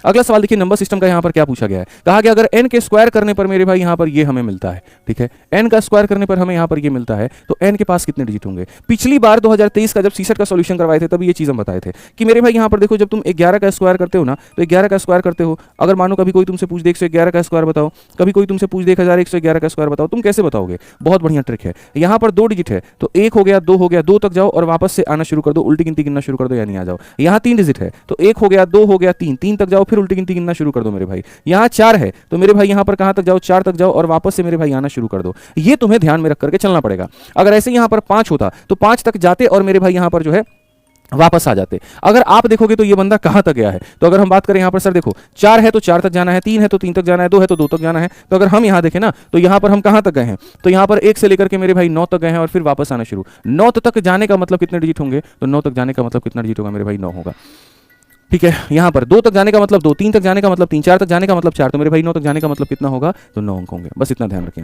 अगला सवाल देखिए, नंबर सिस्टम का यहाँ पर क्या पूछा गया है। कहा गया अगर n के स्क्वायर करने पर मेरे भाई यहाँ पर ये हमें मिलता है, ठीक है, n का स्क्वायर करने पर हमें यहाँ पर ये मिलता है, तो n के पास कितने डिजिट होंगे। पिछली बार 2023 का जब सीसेट का सॉल्यूशन करवाए थे तब ये चीज़ हम बताए थे कि मेरे भाई यहाँ पर देखो, जब तुम 11 का स्क्वायर करते हो ना, तो 11 का स्क्वायर करते हो, अगर मानो कभी कोई तुमसे पूछ दे 111 का स्क्वायर बताओ, कभी कोई तुमसे पूछ दे 1111 का स्क्वायर बताओ, तुम कैसे बताओगे। बहुत बढ़िया ट्रिक है। यहाँ पर 2 डिजिट है, तो 1 हो गया, 2 हो गया, 2 तक जाओ और वापस से आना शुरू कर दो, उल्टी गिनती गिनना शुरू कर दो, यानी आ जाओ। यहाँ 3 डिजिट है, तो 1 हो गया, 2 हो गया, 3, 3 तक जाओ, फिर उल्टी गिनती गिनना शुरू कर दो मेरे भाई। यहाँ 4 है, तो मेरे भाई यहाँ पर कहाँ तक जाओ, 4 तक जाओ और वापस से मेरे भाई आना शुरू कर दो। ये तुम्हें ध्यान में रख करके चलना पड़ेगा। अगर ऐसे यहाँ पर 5 होता तो 5 तक जाते और मेरे भाई यहाँ पर जो है वापस आ जाते। अगर आप देखोगे तो ये बंदा कहां तक गया है, तो अगर हम बात करें यहाँ पर सर देखो, 4 है तो 4 तक जाना है, 3 है तो 3 तक जाना है, 2 है तो 2 तक जाना है। तो अगर हम यहाँ देखें ना, तो यहाँ पर हम कहां तक गए हैं, तो यहाँ पर 1 से लेकर के मेरे भाई 9 तक गए हैं और फिर वापस आना शुरू। 9 तक जाने का मतलब कितने डिजिट होंगे, तो 9 तक जाने का मतलब कितना डिजिट होगा मेरे भाई, 9 होगा। ठीक है, यहाँ पर 2 तक जाने का मतलब 2, 3 तक जाने का मतलब 3, 4 तक जाने का मतलब 4, तो मेरे भाई 9 तक जाने का मतलब कितना होगा, तो 9 अंक होंगे। बस इतना ध्यान रखें।